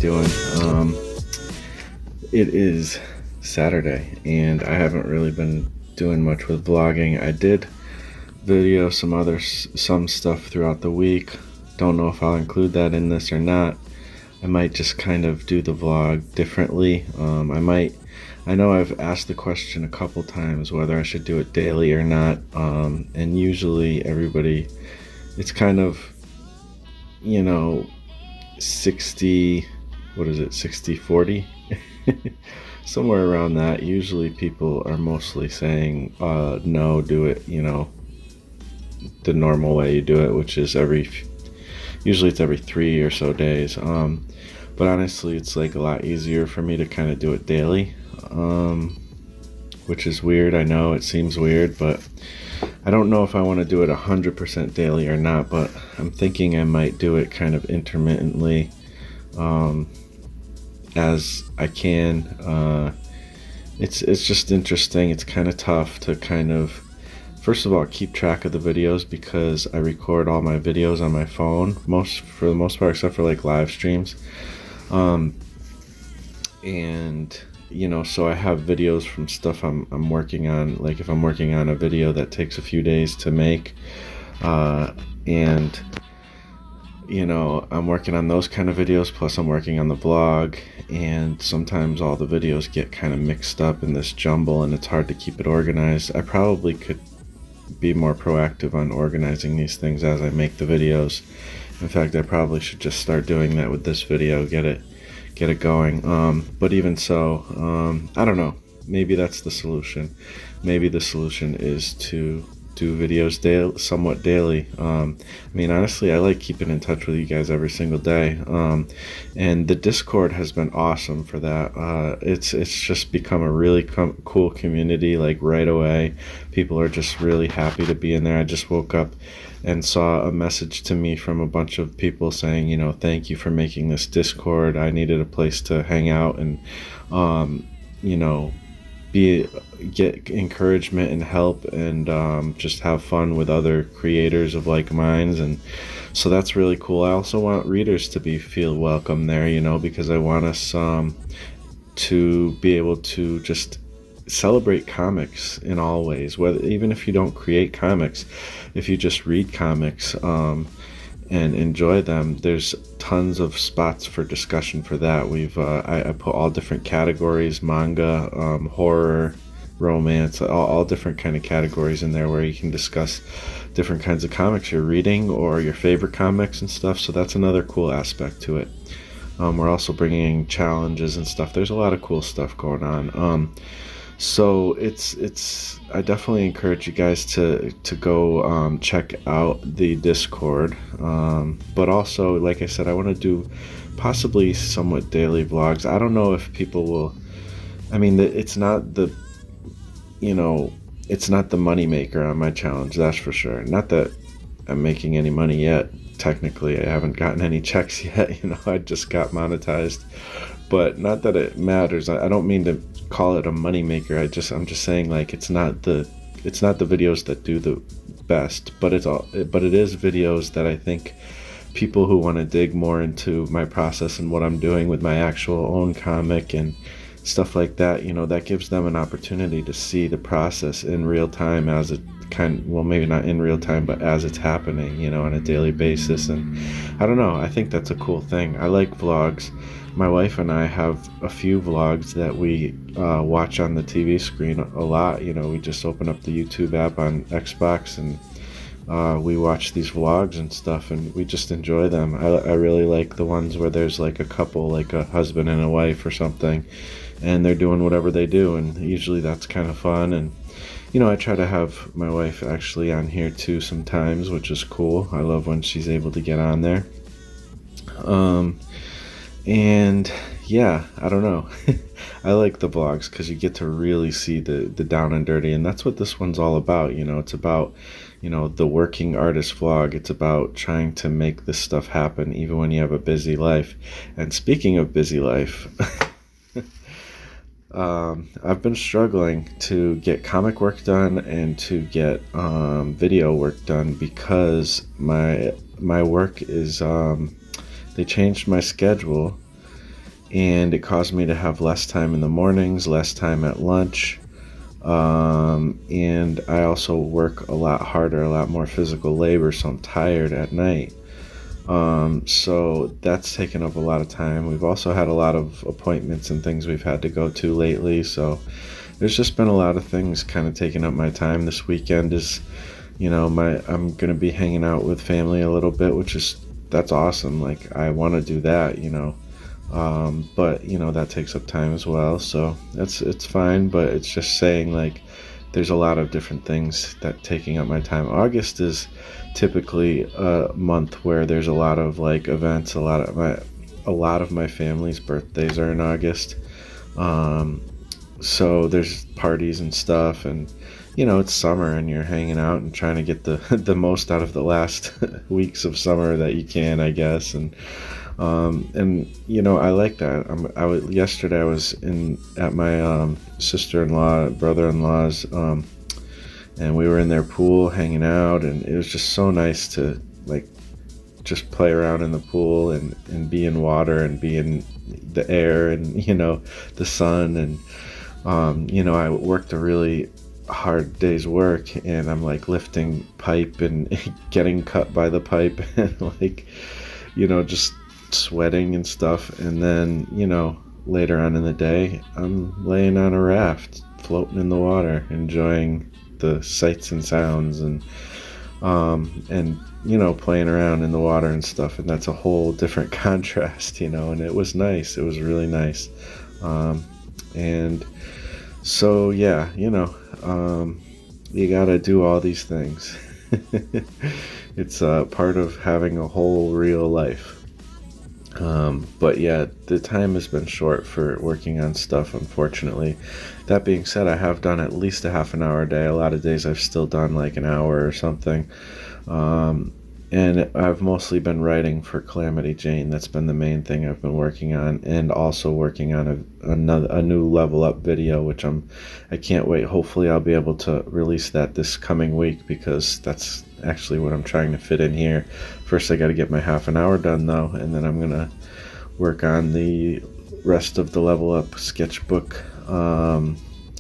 doing? It is Saturday, and I haven't really been doing much with vlogging. I did video some stuff throughout the week. Don't know if I'll include that in this or not. I might just kind of do the vlog differently. I know I've asked the question a couple times whether I should do it daily or not, and usually everybody, it's kind of, 60, what is it, 60-40? Somewhere around that. Usually people are mostly saying, no, do it, the normal way you do it, which is usually it's every 3 or so days. But honestly, it's like a lot easier for me to kind of do it daily, which is weird. I know it seems weird, but I don't know if I want to do it 100% daily or not, but I'm thinking I might do it kind of intermittently, as I can. It's just interesting. It's kind of tough to kind of, first of all, keep track of the videos because I record all my videos on my phone, for the most part, except for like live streams. So I have videos from stuff I'm working on. Like if I'm working on a video that takes a few days to make, and I'm working on those kind of videos, plus I'm working on the vlog, and sometimes all the videos get kind of mixed up in this jumble and it's hard to keep it organized. I probably could be more proactive on organizing these things as I make the videos. In fact, I probably should just start doing that with this video, get it going. But even so, I don't know, maybe that's the solution. Maybe the solution is to do videos somewhat daily. Honestly, I like keeping in touch with you guys every single day, and the Discord has been awesome for that. It's just become a really cool community. Like right away, people are just really happy to be in there. I just woke up and saw a message to me from a bunch of people saying, thank you for making this Discord. I needed a place to hang out and get encouragement and help, and just have fun with other creators of like minds. And so that's really cool. I also want readers to feel welcome there, because I want us to be able to just celebrate comics in all ways, even if you don't create comics, if you just read comics and enjoy them. There's tons of spots for discussion for that. I put all different categories: manga, horror, romance, all different kind of categories in there where you can discuss different kinds of comics you're reading or your favorite comics and stuff. So that's another cool aspect to it. We're also bringing challenges and stuff. There's a lot of cool stuff going on. So I definitely encourage you guys to go check out the Discord. But also, like I said, I want to do possibly somewhat daily vlogs. I don't know if people will. It's not the money maker on my challenge, that's for sure. Not that I'm making any money yet. Technically, I haven't gotten any checks yet. I just got monetized. But not that it matters. I don't mean to call it a money maker. I'm just saying, like, it's not the videos that do the best, but it is videos that I think people who want to dig more into my process and what I'm doing with my actual own comic and stuff like that, that gives them an opportunity to see the process in real time, as it maybe not in real time, but as it's happening, on a daily basis. And I don't know, I think that's a cool thing. I like vlogs. My wife and I have a few vlogs that we watch on the TV screen a lot. We just open up the YouTube app on Xbox and we watch these vlogs and stuff, and we just enjoy them. I really like the ones where there's like a couple, like a husband and a wife or something, and they're doing whatever they do, and usually that's kind of fun. And I try to have my wife actually on here too sometimes, which is cool. I love when she's able to get on there. And yeah, I don't know. I like the vlogs because you get to really see the down and dirty, and that's what this one's all about. It's about, the working artist vlog. It's about trying to make this stuff happen even when you have a busy life. And speaking of busy life, I've been struggling to get comic work done and to get video work done because my work is they changed my schedule and it caused me to have less time in the mornings, less time at lunch. And I also work a lot harder, a lot more physical labor, so I'm tired at night. So that's taken up a lot of time. We've also had a lot of appointments and things we've had to go to lately, so there's just been a lot of things kind of taking up my time. This weekend is, I'm gonna be hanging out with family a little bit, that's awesome. Like, I want to do that, but that takes up time as well, so it's fine. But it's just saying, like, there's a lot of different things that taking up my time. August is typically a month where there's a lot of like events. A lot of my family's birthdays are in August, so there's parties and stuff, and it's summer and you're hanging out and trying to get the the most out of the last weeks of summer that you can, I guess. And I like that. Yesterday I was at my sister-in-law, brother-in-law's, and we were in their pool hanging out, and it was just so nice to like just play around in the pool and be in water and be in the air and the sun. And I worked a really hard day's work, and I'm like lifting pipe and getting cut by the pipe and like just sweating and stuff. And then later on in the day, I'm laying on a raft floating in the water, enjoying the sights and sounds, and playing around in the water and stuff. And that's a whole different contrast, and it was nice. It was really nice. And so yeah, you gotta do all these things. It's part of having a whole real life. But yeah, the time has been short for working on stuff, unfortunately. That being said, I have done at least a half an hour a day. A lot of days I've still done like an hour or something. And I've mostly been writing for Calamity Jane. That's been the main thing I've been working on, and also working on a new Level Up video, which I can't wait. Hopefully I'll be able to release that this coming week, because that's actually what I'm trying to fit in here. First I got to get my half an hour done though, and then I'm gonna work on the rest of the Level Up sketchbook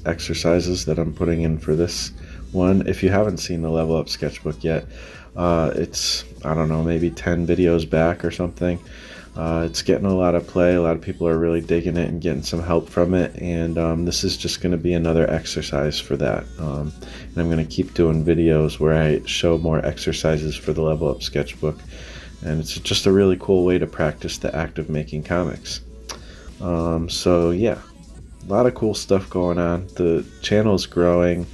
exercises that I'm putting in for this one. If you haven't seen the Level Up sketchbook yet, it's, I don't know, maybe 10 videos back or something. It's getting a lot of play. A lot of people are really digging it and getting some help from it, and this is just going to be another exercise for that. And I'm going to keep doing videos where I show more exercises for the Level Up sketchbook, and it's just a really cool way to practice the act of making comics. So yeah, a lot of cool stuff going on. The channel's growing,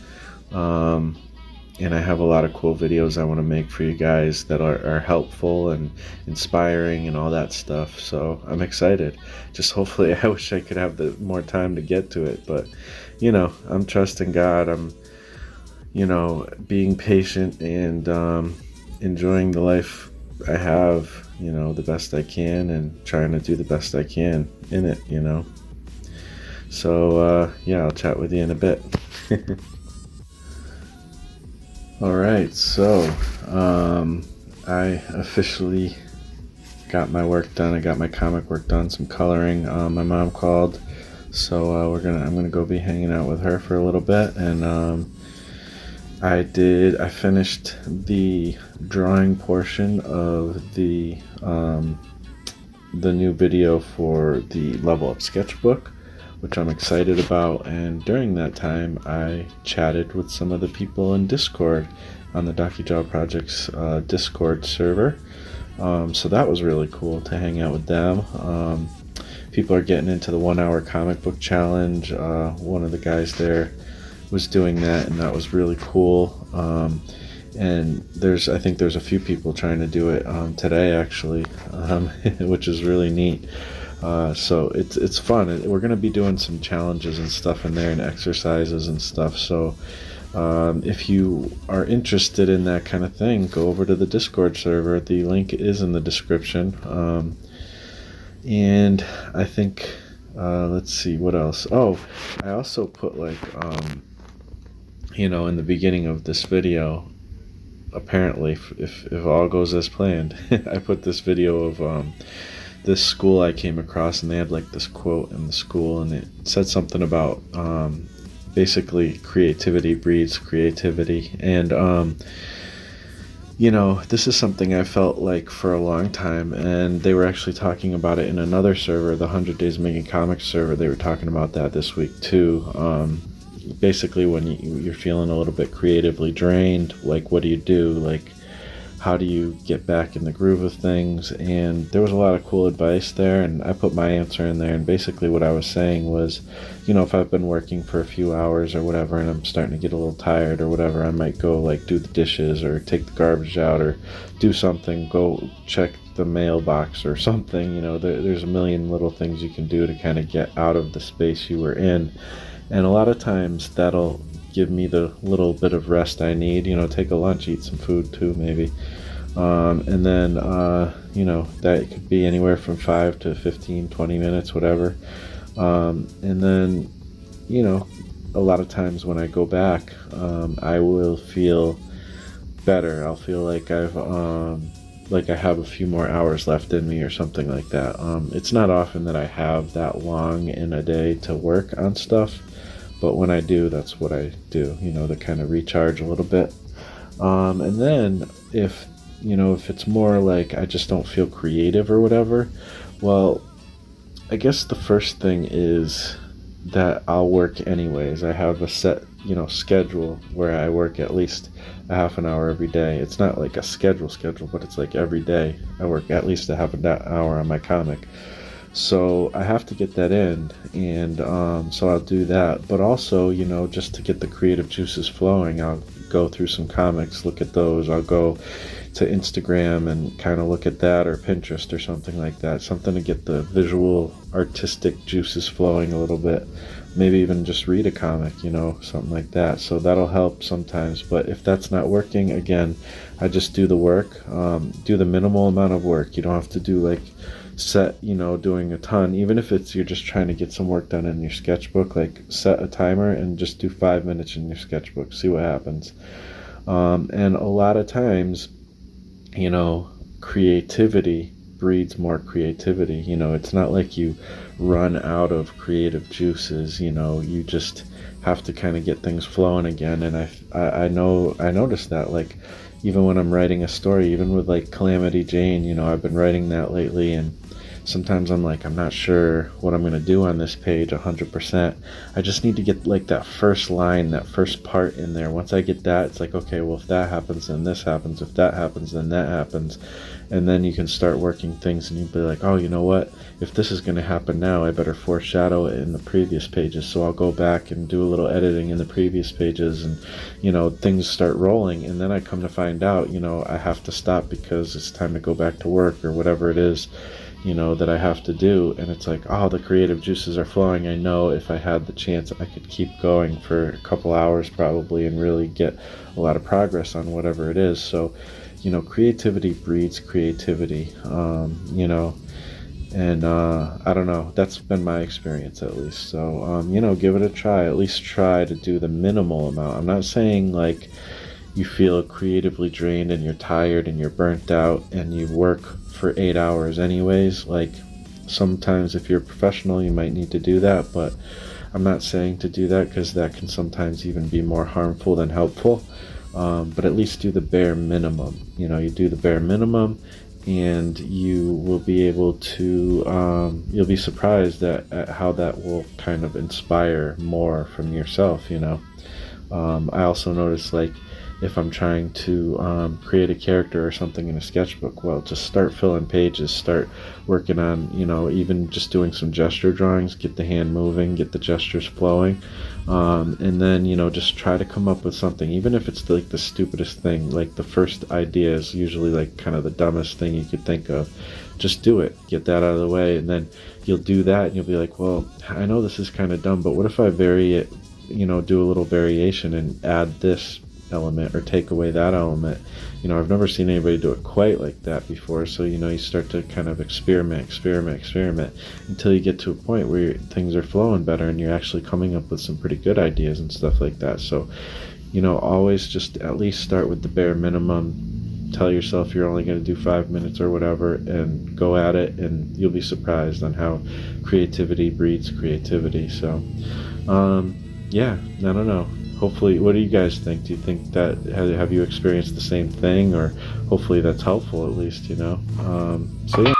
and I have a lot of cool videos I want to make for you guys that are helpful and inspiring and all that stuff. So I'm excited. Just hopefully, I wish I could have more time to get to it, but I'm trusting God. I'm being patient and enjoying the life I have, the best I can, and trying to do the best I can in it. So yeah, I'll chat with you in a bit. Alright, so I officially got my work done. I got my comic work done, some coloring. My mom called, so I'm gonna go be hanging out with her for a little bit. And I finished the drawing portion of the new video for the Level Up sketchbook, which I'm excited about. And during that time, I chatted with some of the people in Discord, on the Dakijaw Project's Discord server. So that was really cool to hang out with them. People are getting into the 1 hour comic book challenge. One of the guys there was doing that, and that was really cool. And I think there's a few people trying to do it today, actually, which is really neat. So it's fun. We're going to be doing some challenges and stuff in there, and exercises and stuff. So if you are interested in that kind of thing, go over to the Discord server. The link is in the description. And I think, let's see, what else? Oh, I also put in the beginning of this video, apparently, if all goes as planned, I put this video of this school I came across, and they had like this quote in the school, and it said something about basically creativity breeds creativity. And this is something I felt like for a long time, and they were actually talking about it in another server, the 100 Days Making Comics server. They were talking about that this week too. Basically, when you're feeling a little bit creatively drained, like, what do you do? Like, how do you get back in the groove of things? And there was a lot of cool advice there, and I put my answer in there. And basically what I was saying was, if I've been working for a few hours or whatever, and I'm starting to get a little tired or whatever, I might go like do the dishes or take the garbage out or do something, go check the mailbox or something. There's a million little things you can do to kind of get out of the space you were in. And a lot of times that'll give me the little bit of rest I need. Take a lunch, eat some food too, maybe. And then, that could be anywhere from 5 to 15, 20 minutes, whatever. And then, a lot of times when I go back, I will feel better. I'll feel like I have a few more hours left in me or something like that. It's not often that I have that long in a day to work on stuff, but when I do, that's what I do, to kind of recharge a little bit. And then if it's more like I just don't feel creative or whatever, well, I guess the first thing is that I'll work anyways. I have a set, schedule where I work at least a half an hour every day. It's not like a schedule, but it's like every day I work at least a half an hour on my comic. So I have to get that in, and so I'll do that. But also, just to get the creative juices flowing, I'll go through some comics, look at those. I'll go to Instagram and kind of look at that, or Pinterest or something like that. Something to get the visual, artistic juices flowing a little bit. Maybe even just read a comic, something like that. So that'll help sometimes. But if that's not working, again, I just do the work. Do the minimal amount of work. You don't have to do like set, doing a ton. Even if you're just trying to get some work done in your sketchbook, like set a timer and just do 5 minutes in your sketchbook, see what happens. And a lot of times, creativity breeds more creativity. It's not like you run out of creative juices. You just have to kind of get things flowing again. And I noticed that, like, even when I'm writing a story, even with like Calamity Jane, I've been writing that lately, and sometimes I'm like, I'm not sure what I'm going to do on this page 100%. I just need to get like that first line, that first part in there. Once I get that, it's like, okay, well, if that happens, then this happens. If that happens, then that happens. And then you can start working things, and you'll be like, oh, you know what? If this is going to happen now, I better foreshadow it in the previous pages. So I'll go back and do a little editing in the previous pages, and, things start rolling. And then I come to find out, I have to stop because it's time to go back to work or whatever it is, that I have to do. And it's like, oh, the creative juices are flowing. I know if I had the chance, I could keep going for a couple hours probably and really get a lot of progress on whatever it is. So, creativity breeds creativity, and I don't know, that's been my experience at least. So, give it a try. At least try to do the minimal amount. I'm not saying like you feel creatively drained and you're tired and you're burnt out and you work for 8 hours anyways. Like, sometimes if you're a professional, you might need to do that, but I'm not saying to do that, because that can sometimes even be more harmful than helpful. But at least do the bare minimum. You do the bare minimum, and you will be able to, you'll be surprised at how that will kind of inspire more from yourself. I also notice, like, if I'm trying to create a character or something in a sketchbook, well, just start filling pages, start working on, even just doing some gesture drawings, get the hand moving, get the gestures flowing, and then, just try to come up with something, even if it's like the stupidest thing. Like, the first idea is usually like kind of the dumbest thing you could think of. Just do it, get that out of the way, and then you'll do that, and you'll be like, well, I know this is kind of dumb, but what if I vary it, do a little variation and add this element or take away that element. I've never seen anybody do it quite like that before. So, you start to kind of experiment until you get to a point where things are flowing better and you're actually coming up with some pretty good ideas and stuff like that. So, always just at least start with the bare minimum, tell yourself you're only going to do 5 minutes or whatever, and go at it, and you'll be surprised on how creativity breeds creativity. So yeah, I don't know. Hopefully, what do you guys think? Do you think that, have you experienced the same thing? Or hopefully that's helpful, at least, so yeah.